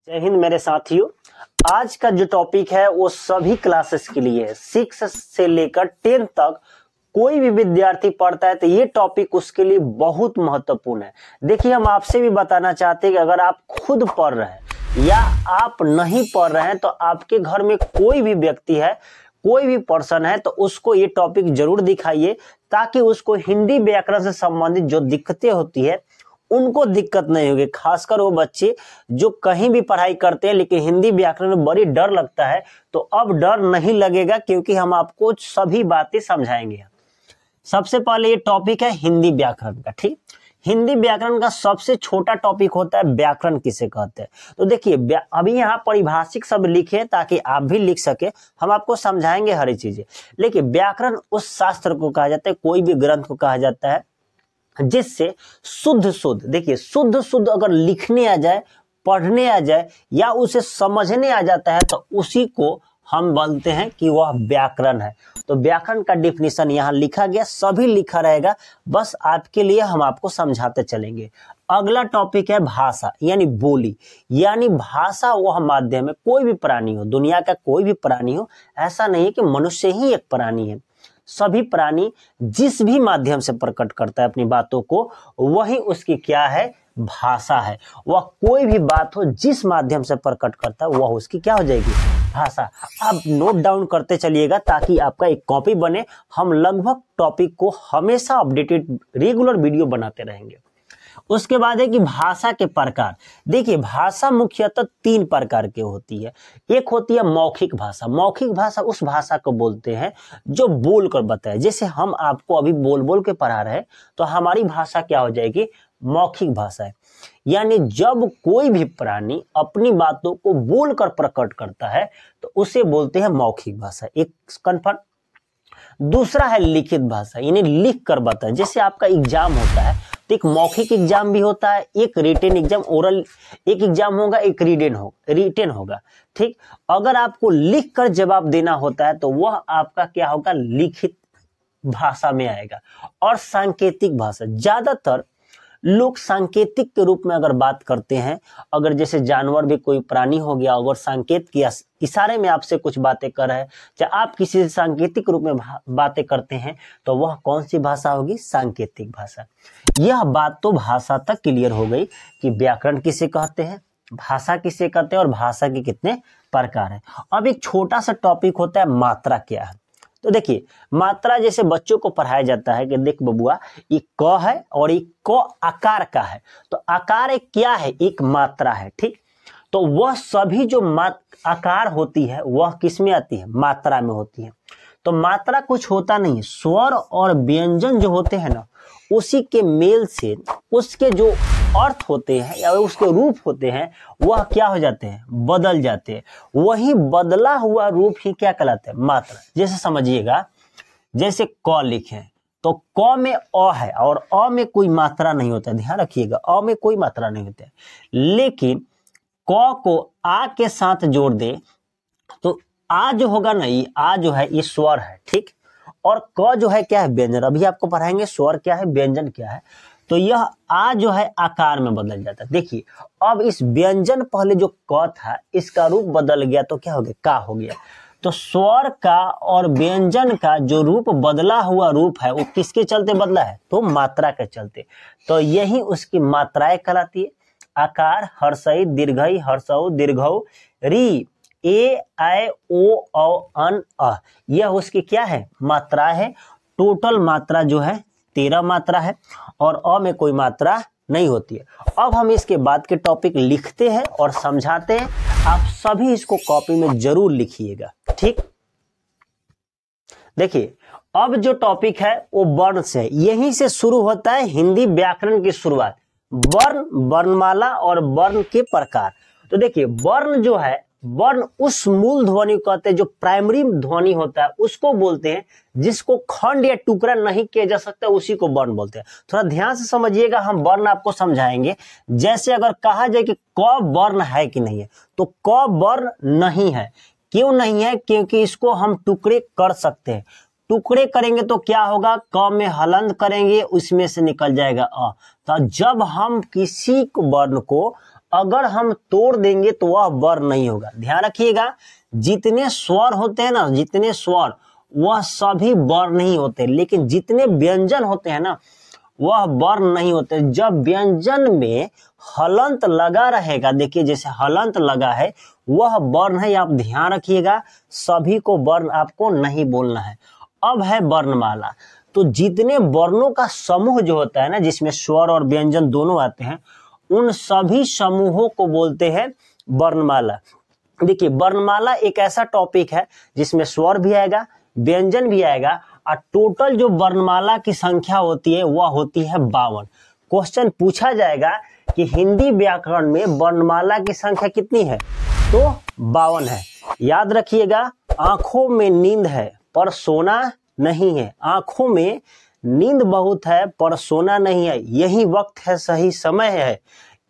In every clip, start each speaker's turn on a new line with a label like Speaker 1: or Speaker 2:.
Speaker 1: जय हिंद मेरे साथियों। आज का जो टॉपिक है वो सभी क्लासेस के लिए है। 6 से लेकर 10 तक कोई भी विद्यार्थी पढ़ता है तो ये टॉपिक उसके लिए बहुत महत्वपूर्ण है। देखिए, हम आपसे भी बताना चाहते हैं कि अगर आप खुद पढ़ रहे हैं या आप नहीं पढ़ रहे हैं तो आपके घर में कोई भी व्यक्ति है, कोई भी पर्सन है, तो उसको ये टॉपिक जरूर दिखाइए ताकि उसको हिंदी व्याकरण से संबंधित जो दिक्कतें होती है उनको दिक्कत नहीं होगी। खासकर वो बच्चे जो कहीं भी पढ़ाई करते हैं लेकिन हिंदी व्याकरण में बड़ी डर लगता है, तो अब डर नहीं लगेगा क्योंकि हम आपको सभी बातें समझाएंगे। सबसे पहले ये टॉपिक है हिंदी व्याकरण का। ठीक, हिंदी व्याकरण का सबसे छोटा टॉपिक होता है व्याकरण किसे कहते हैं। तो देखिए, अभी यहाँ परिभाषिक शब्द लिखे ताकि आप भी लिख सके, हम आपको समझाएंगे हर चीजें। लेकिन व्याकरण उस शास्त्र को कहा जाता है, कोई भी ग्रंथ को कहा जाता है जिससे शुद्ध देखिए शुद्ध अगर लिखने आ जाए, पढ़ने आ जाए या उसे समझने आ जाता है तो उसी को हम बोलते हैं कि वह व्याकरण है। तो व्याकरण का डिफिनीशन यहाँ लिखा गया, सभी लिखा रहेगा, बस आपके लिए हम आपको समझाते चलेंगे। अगला टॉपिक है भाषा यानी बोली। यानी भाषा वह माध्यम है, कोई भी प्राणी हो, दुनिया का कोई भी प्राणी हो, ऐसा नहीं है कि मनुष्य ही एक प्राणी है। सभी प्राणी जिस भी माध्यम से प्रकट करता है अपनी बातों को, वही उसकी क्या है, भाषा है। वह कोई भी बात हो जिस माध्यम से प्रकट करता है वह उसकी क्या हो जाएगी, भाषा। आप नोट डाउन करते चलिएगा ताकि आपका एक कॉपी बने। हम लगभग टॉपिक को हमेशा अपडेटेड रेगुलर वीडियो बनाते रहेंगे। उसके बाद है कि भाषा के प्रकार। देखिए, भाषा मुख्यतः 3 प्रकार की होती है। एक होती है मौखिक भाषा। मौखिक भाषा उस भाषा को बोलते हैं जो बोल कर बताए। जैसे हम आपको अभी बोल बोल के पढ़ा रहे हैं तो हमारी भाषा क्या हो जाएगी, मौखिक भाषा है। यानी जब कोई भी प्राणी अपनी बातों को बोलकर प्रकट करता है तो उसे बोलते हैं मौखिक भाषा। एक कंफर्म। दूसरा है लिखित भाषा, यानी लिख कर बताए। जैसे आपका एग्जाम होता है तो एक मौखिक एग्जाम भी होता है, एक रिटन एग्जाम, ओरल एक एग्जाम होगा, एक रिटन होगा। ठीक, अगर आपको लिख कर जवाब देना होता है तो वह आपका क्या होगा, लिखित भाषा में आएगा। और सांकेतिक भाषा, ज्यादातर लोग सांकेतिक के रूप में अगर बात करते हैं, अगर जैसे जानवर भी कोई प्राणी हो गया, अगर संकेत किया, इशारे में आपसे कुछ बातें कर रहे हैं, चाहे आप किसी से सांकेतिक रूप में बातें करते हैं, तो वह कौन सी भाषा होगी, सांकेतिक भाषा। यह बात तो भाषा तक क्लियर हो गई कि व्याकरण किसे कहते हैं, भाषा किसे कहते हैं और भाषा के कितने प्रकार हैं। अब एक छोटा सा टॉपिक होता है मात्रा क्या है। तो देखिए, मात्रा जैसे बच्चों को पढ़ाया जाता है कि देख बबुआ, ये क है और ये क आकार का है, तो आकार एक क्या है, एक मात्रा है। ठीक, तो वह सभी जो आकार होती है वह किस में आती है, मात्रा में होती है। तो मात्रा कुछ होता नहीं, स्वर और व्यंजन जो होते हैं ना, उसी के मेल से उसके जो अर्थ होते हैं या उसके रूप होते हैं वह क्या हो जाते हैं, बदल जाते हैं। वही बदला हुआ रूप ही क्या कहलाता है, मात्रा। जैसे समझिएगा, जैसे क लिखे तो क में अ है और अ में कोई मात्रा नहीं होता है, ध्यान रखिएगा, अ में कोई मात्रा नहीं होता है। लेकिन क को आ के साथ जोड़ दे तो आ जो होगा ना, ये आ जो है ये स्वर है। ठीक, और क जो है क्या है, व्यंजन। अभी आपको पढ़ाएंगे स्वर क्या है, व्यंजन क्या है। तो यह आ जो है आकार में बदल जाता है। देखिए, अब इस व्यंजन पहले जो क था इसका रूप बदल गया तो क्या हो गया, का हो गया। तो स्वर का और व्यंजन का जो रूप बदला हुआ रूप है वो किसके चलते बदला है, तो मात्रा के चलते। तो यही उसकी मात्राएं कहलाती है। आकार, हर्षई, दीर्घई, हर्षऊ, दीर्घऊ, री, ए, ऐ, ओ, औ, अन, अ, यह उसकी क्या है, मात्रा है। टोटल मात्रा जो है 13 मात्रा है और अ में कोई मात्रा नहीं होती है। अब हम इसके बाद के टॉपिक लिखते हैं और समझाते हैं। आप सभी इसको कॉपी में जरूर लिखिएगा। ठीक, देखिए, अब जो टॉपिक है वो वर्ण से, यहीं से शुरू होता है हिंदी व्याकरण की शुरुआत। वर्ण, वर्णमाला और वर्ण के प्रकार। तो देखिए, वर्ण जो है, वर्ण उस मूल ध्वनि को कहते हैं जो प्राइमरी ध्वनि होता है उसको बोलते हैं, जिसको खंड या टुकड़ा नहीं किया जा सकता उसी को वर्ण बोलते हैं। थोड़ा ध्यान से समझिएगा, हम वर्ण आपको समझाएंगे। जैसे अगर कहा जाए कि क वर्ण है कि नहीं है, तो क वर्ण नहीं है। क्यों नहीं है, क्योंकि इसको हम टुकड़े कर सकते हैं। टुकड़े करेंगे तो क्या होगा, क में हलंत करेंगे, उसमें से निकल जाएगा अ। तो जब हम किसी वर्ण को अगर हम तोड़ देंगे तो वह वर्ण नहीं होगा। ध्यान रखिएगा, जितने स्वर होते हैं ना, जितने स्वर वह सभी वर्ण नहीं होते, लेकिन जितने व्यंजन होते हैं ना वह वर्ण नहीं होते। जब व्यंजन में हलंत लगा रहेगा, देखिए जैसे हलंत लगा है वह वर्ण है, आप ध्यान रखिएगा, सभी को वर्ण आपको नहीं बोलना है। अब है वर्णमाला। तो जितने वर्णों का समूह जो होता है ना, जिसमें स्वर और व्यंजन दोनों आते हैं, उन सभी समूहों को बोलते हैं वर्णमाला। देखिए वर्णमाला एक ऐसा टॉपिक है जिसमें स्वर भी आएगा, व्यंजन भी आएगा, और टोटल जो वर्णमाला की संख्या होती है वह होती है 52। क्वेश्चन पूछा जाएगा कि हिंदी व्याकरण में वर्णमाला की संख्या कितनी है, तो 52 है। याद रखिएगा, आंखों में नींद है पर सोना नहीं है। आंखों में नींद बहुत है पर सोना नहीं है, यही वक्त है, सही समय है,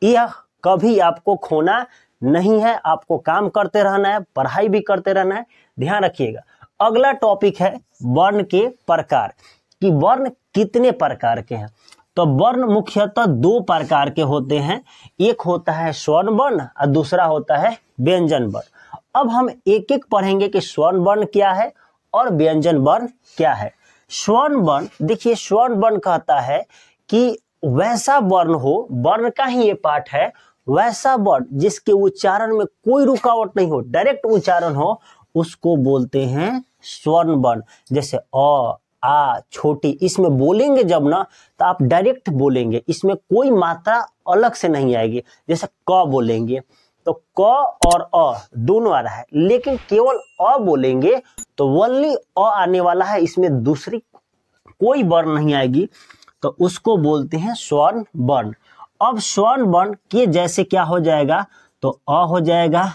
Speaker 1: यह कभी आपको खोना नहीं है। आपको काम करते रहना है, पढ़ाई भी करते रहना है, ध्यान रखिएगा। अगला टॉपिक है वर्ण के प्रकार, कि वर्ण कितने प्रकार के हैं। तो वर्ण मुख्यतः 2 प्रकार के होते हैं, एक होता है स्वर्ण वर्ण और दूसरा होता है व्यंजन वर्ण। अब हम एक एक पढ़ेंगे कि स्वर्ण वर्ण क्या है और व्यंजन वर्ण क्या है। स्वर्ण वर्ण, देखिए स्वर्ण वर्ण कहता है कि वैसा वर्ण हो, वर्ण का ही ये पार्ट है, वैसा वर्ण जिसके उच्चारण में कोई रुकावट नहीं हो, डायरेक्ट उच्चारण हो, उसको बोलते हैं स्वर्ण वर्ण। जैसे अ, आ, छोटी, इसमें बोलेंगे जब ना तो आप डायरेक्ट बोलेंगे, इसमें कोई मात्रा अलग से नहीं आएगी। जैसे क बोलेंगे तो क और अ दोनों आ रहा है, लेकिन केवल अ बोलेंगे तो वनली अ आने वाला है, इसमें दूसरी कोई वर्ण नहीं आएगी, तो उसको बोलते हैं स्वर्ण वर्ण। अब स्वर्ण वर्ण के जैसे क्या हो जाएगा, तो अ हो जाएगा,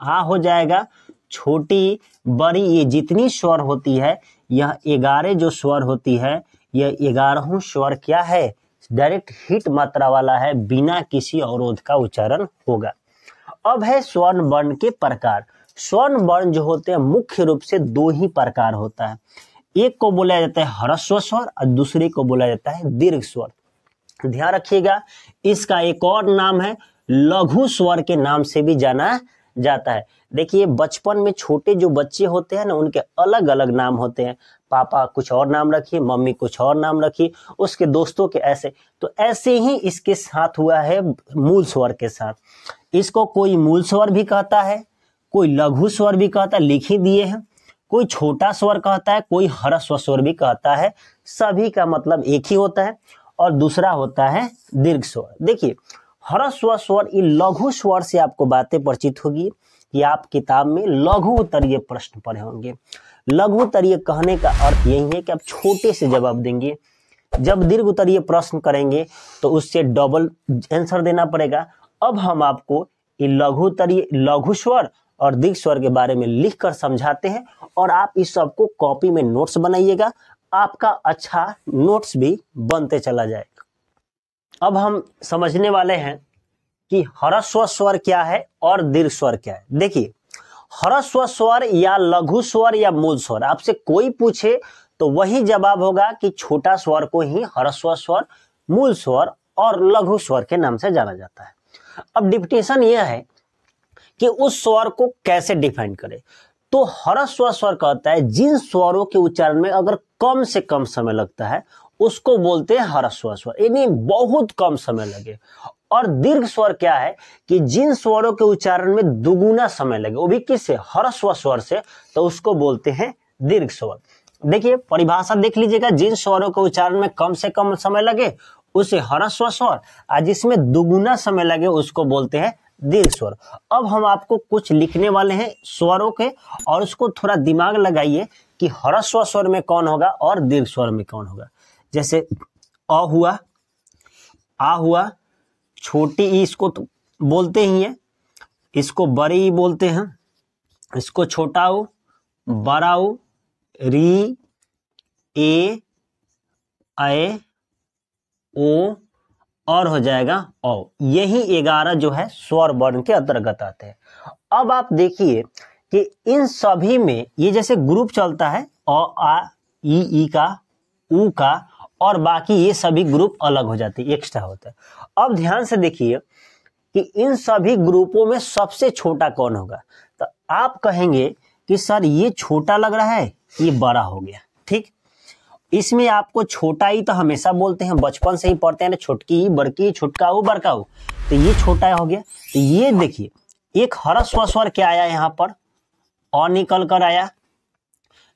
Speaker 1: आ हो जाएगा, छोटी बड़ी, ये जितनी स्वर होती है, यह 11 जो स्वर होती है, यह 11 स्वर क्या है, डायरेक्ट हिट मात्रा वाला है, बिना किसी अवरोध का उच्चारण होगा। अब है स्वर्ण वर्ण के प्रकार। स्वर्ण वर्ण जो होते हैं मुख्य रूप से 2 ही प्रकार होता है, एक को बोला जाता है ह्रस्व स्वर और दूसरे को बोला जाता है दीर्घ स्वर। ध्यान रखिएगा, इसका एक और नाम है लघु स्वर के नाम से भी जाना जाता है। देखिए बचपन में छोटे जो बच्चे होते हैं ना, उनके अलग अलग नाम होते हैं, पापा कुछ और नाम रखिए, मम्मी कुछ और नाम रखिए, उसके दोस्तों के ऐसे। तो ऐसे ही इसके साथ हुआ है मूल स्वर के साथ। इसको कोई मूल स्वर भी कहता है, कोई लघु स्वर भी कहता है, लिख ही दिए हैं, कोई छोटा स्वर कहता है, कोई ह्रस्व स्वर भी कहता है। सभी का मतलब एक ही होता है, और दूसरा होता है दीर्घ स्वर। देखिए ह्रस्व स्वर, ये लघु स्वर से आपको बातें परिचित होगी कि आप किताब में लघु उत्तरीय प्रश्न पढ़े होंगे। लघु उत्तरीय कहने का अर्थ यही है कि आप छोटे से जवाब देंगे। जब दीर्घ उत्तरीय प्रश्न करेंगे तो उससे डबल आंसर देना पड़ेगा। अब हम आपको ये लघु उत्तरीय, लघु स्वर और दीर्घ स्वर के बारे में लिख कर समझाते हैं, और आप इस सबको कॉपी में नोट्स बनाइएगा, आपका अच्छा नोट्स भी बनते चला जाएगा। अब हम समझने वाले हैं कि ह्रस्व स्वर क्या है और दीर्घ स्वर क्या है। देखिए ह्रस्व स्वर या लघु स्वर या मूल स्वर, आपसे कोई पूछे तो वही जवाब होगा कि छोटा स्वर को ही ह्रस्व स्वर, मूल स्वर और लघु स्वर के नाम से जाना जाता है। अब डिफिनेशन यह है कि उस स्वर को कैसे डिफाइन करें। तो ह्रस्व स्वर कहता है जिन स्वरों के उच्चारण में अगर कम से कम समय लगता है उसको बोलते हैं ह्रस्व स्वर, यानी बहुत कम समय लगे। और दीर्घ स्वर क्या है कि जिन स्वरों के उच्चारण में दुगुना समय लगे, वो भी किससे, ह्रस्व स्वर से, तो उसको बोलते हैं दीर्घ स्वर। देखिए परिभाषा देख लीजिएगा, जिन स्वरों के उच्चारण में कम से कम समय लगे उसे ह्रस्व स्वर, और जिसमें दुगुना समय लगे उसको बोलते हैं दीर्घ स्वर। अब हम आपको कुछ लिखने वाले हैं स्वरों के, और उसको थोड़ा दिमाग लगाइए कि ह्रस्व स्वर में कौन होगा और दीर्घ स्वर में कौन होगा। जैसे अ हुआ, आ हुआ, छोटी ई इसको तो बोलते ही है, इसको बड़ी ई बोलते हैं, इसको छोटा ऊ, बड़ा ऊ, री, ए, ओ और हो जाएगा औ। यही 11 जो है स्वर वर्ण के अंतर्गत आते हैं। अब आप देखिए कि इन सभी में ये जैसे ग्रुप चलता है, अ, आ, ई का, ऊ का, और बाकी ये सभी ग्रुप अलग हो जाते हैं, एक्स्ट्रा होता है। अब ध्यान से देखिए, कि इन सभी ग्रुपों में सबसे छोटा कौन होगा। तो आप कहेंगे कि सर ये छोटा लग रहा है, ये बड़ा हो गया। ठीक, इसमें आपको छोटा ही तो हमेशा बोलते हैं, बचपन से ही पढ़ते हैं ना, छोटकी ही बड़की, छुटका हो बड़का हो, तो ये छोटा हो गया। तो ये देखिए एक ह्रस्व स्वर क्या आया यहाँ पर, अ निकल कर आया,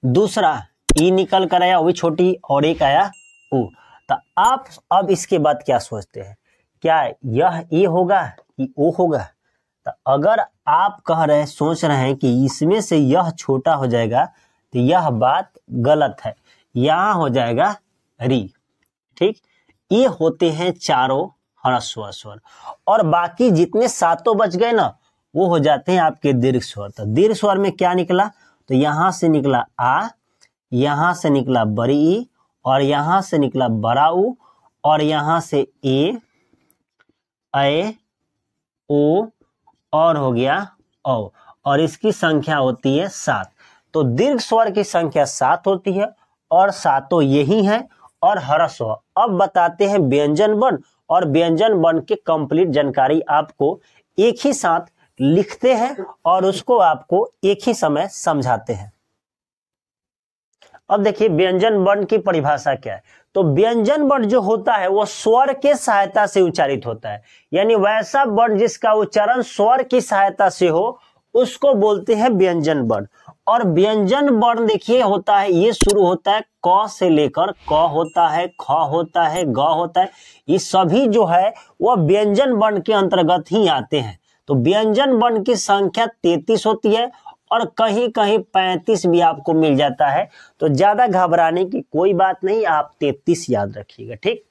Speaker 1: दूसरा ई निकल कर आया, वो भी छोटी, और एक आया उ। तो आप अब इसके बाद क्या सोचते हैं, क्या यह ए होगा कि ओ होगा। तो अगर आप कह रहे हैं, सोच रहे हैं कि इसमें से यह छोटा हो जाएगा, तो यह बात गलत है, यहां हो जाएगा री। ठीक, ये होते हैं चारों ह्रस्व स्वर, और बाकी जितने सातों बच गए ना, वो हो जाते हैं आपके दीर्घ स्वर। तो दीर्घ स्वर में क्या निकला, तो यहां से निकला आ, यहां से निकला बड़ी ई, और यहां से निकला बड़ा उ, और यहां से ए ओ, और हो गया औ, और इसकी संख्या होती है 7। तो दीर्घ स्वर की संख्या 7 होती है, और सातों यही है, और ह्रस्व। अब बताते हैं व्यंजन वर्ण, और व्यंजन वर्ण की कंप्लीट जानकारी आपको एक ही साथ लिखते हैं, और उसको आपको एक ही समय समझाते हैं। अब देखिए व्यंजन वर्ण की परिभाषा क्या है। तो व्यंजन वर्ण जो होता है वो स्वर के सहायता से उच्चारित होता है, यानी वैसा वर्ण जिसका उच्चारण स्वर की सहायता से हो, उसको बोलते हैं व्यंजन वर्ण। और व्यंजन वर्ण देखिए होता है, ये शुरू होता है क से लेकर, क होता है, ख होता है, ग होता है, ये सभी जो है वह व्यंजन वर्ण के अंतर्गत ही आते हैं। तो व्यंजन वर्ण की संख्या 33 होती है, और कहीं कहीं 35 भी आपको मिल जाता है। तो ज्यादा घबराने की कोई बात नहीं, आप 33 याद रखिएगा। ठीक,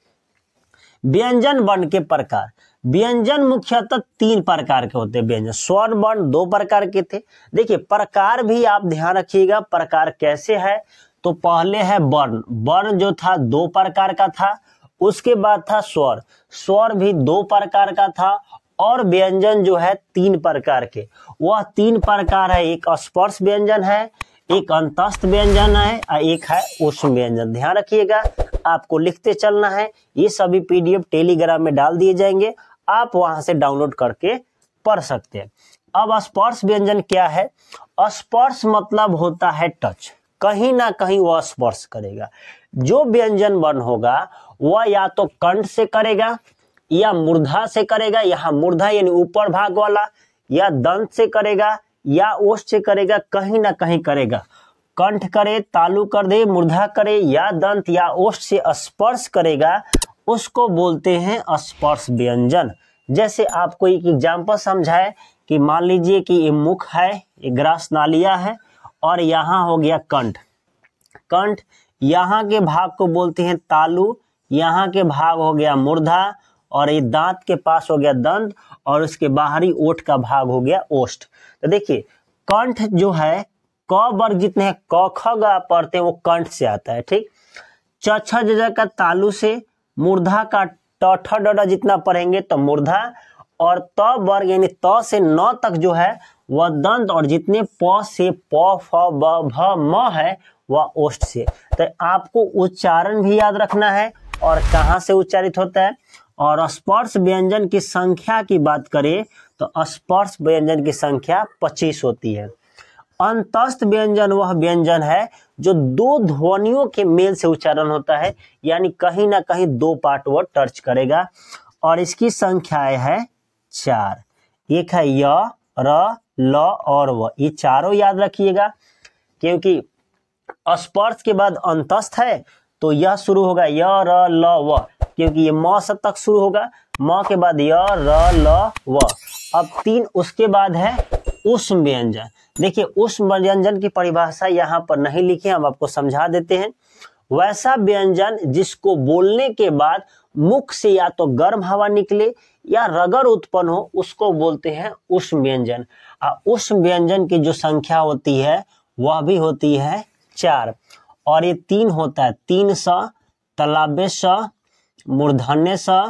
Speaker 1: व्यंजन वर्ण के प्रकार, व्यंजन मुख्यतः 3 प्रकार के होते हैं। व्यंजन स्वर वर्ण 2 प्रकार के थे। देखिए प्रकार भी आप ध्यान रखिएगा, प्रकार कैसे है। तो पहले है वर्ण, वर्ण जो था 2 प्रकार का था। उसके बाद था स्वर, स्वर भी 2 प्रकार का था। और व्यंजन जो है 3 प्रकार के, वह 3 प्रकार है, एक स्पर्श व्यंजन है, एक अंतस्थ व्यंजन है, और एक है ऊष्म व्यंजन। ध्यान रखिएगा, आपको लिखते चलना है। ये सभी पीडीएफ टेलीग्राम में डाल दिए जाएंगे, आप वहां से डाउनलोड करके पढ़ सकते हैं। अब स्पर्श व्यंजन क्या है। स्पर्श मतलब होता है टच, कहीं ना कहीं वह स्पर्श करेगा। जो व्यंजन वर्ण होगा वह या तो कंठ से करेगा, या मूर्धा से करेगा, यहाँ मूर्धा यानी ऊपर भाग वाला, या दंत से करेगा, या ओष्ठ से करेगा, कहीं ना कहीं करेगा। कंठ करे, तालु कर दे, मूर्धा करे, या दंत या ओष्ठ से स्पर्श करेगा, उसको बोलते हैं स्पर्श व्यंजन। जैसे आपको एक एग्जाम्पल समझाए कि मान लीजिए कि ये मुख है, ये ग्रास नालिया है, और यहाँ हो गया कंठ। कंठ, यहाँ के भाग को बोलते हैं तालु, यहाँ के भाग हो गया मूर्धा, और ये दांत के पास हो गया दंत, और उसके बाहरी ओठ का भाग हो गया ओष्ठ। तो देखिए कंठ जो है, क वर्ग जितने हैं, क ख ग पढ़ते हैं, वो कंठ से आता है। ठीक, च छ ज झ का तालु से, मूर्धा का ट ठ ड ढ जितना पढ़ेंगे तो मूर्धा, और त वर्ग यानी त से न तक जो है वह दंत, और जितने प से प फ ब भ म है वह ओष्ठ से। तो आपको उच्चारण भी याद रखना है, और कहाँ से उच्चारित होता है। और स्पर्श व्यंजन की संख्या की बात करें तो स्पर्श व्यंजन की संख्या 25 होती है। अंतस्थ व्यंजन वह व्यंजन है जो 2 ध्वनियों के मेल से उच्चारण होता है, यानी कहीं ना कहीं 2 पार्ट वो टच करेगा, और इसकी संख्याएं है 4। एक है य, र, ल और व। ये चारों याद रखिएगा, क्योंकि स्पर्श के बाद अंतस्थ है तो यह शुरू होगा य, र, ल, व, क्योंकि ये म से तक शुरू होगा, म के बाद य, र, ल, व। अब 3 उसके बाद है ऊष्म व्यंजन। देखिए ऊष्म व्यंजन की परिभाषा यहाँ पर नहीं लिखी, हम आपको समझा देते हैं। वैसा व्यंजन जिसको बोलने के बाद मुख से या तो गर्म हवा निकले या रगड़ उत्पन्न हो, उसको बोलते हैं ऊष्म व्यंजन। ऊष्म व्यंजन की जो संख्या होती है वह भी होती है 4, और ये 3 होता है 3 स, तलाब्य स, मूर्धन्य स,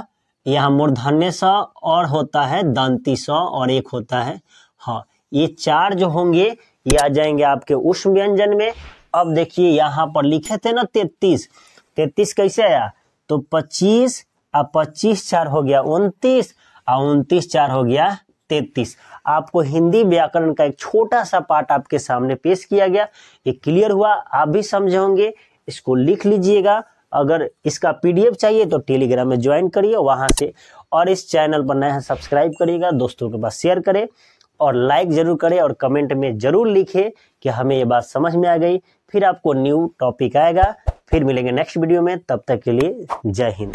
Speaker 1: यहाँ मूर्धन्य स, और होता है दंती स, और एक होता है हाँ। ये 4 जो होंगे ये आ जाएंगे आपके ऊष्म व्यंजन में। अब देखिए यहाँ पर लिखे थे ना 33 कैसे आया, तो 25 अब 25 4 हो गया 29, और 29 4 हो गया 33। आपको हिंदी व्याकरण का एक छोटा सा पार्ट आपके सामने पेश किया गया। ये क्लियर हुआ, आप भी समझे होंगे। इसको लिख लीजिएगा। अगर इसका पीडीएफ चाहिए तो टेलीग्राम में ज्वाइन करिए वहां से, और इस चैनल पर नए हैं सब्सक्राइब करिएगा, दोस्तों के पास शेयर करें और लाइक जरूर करें, और कमेंट में जरूर लिखें कि हमें ये बात समझ में आ गई। फिर आपको न्यू टॉपिक आएगा, फिर मिलेंगे नेक्स्ट वीडियो में। तब तक के लिए जय हिंद।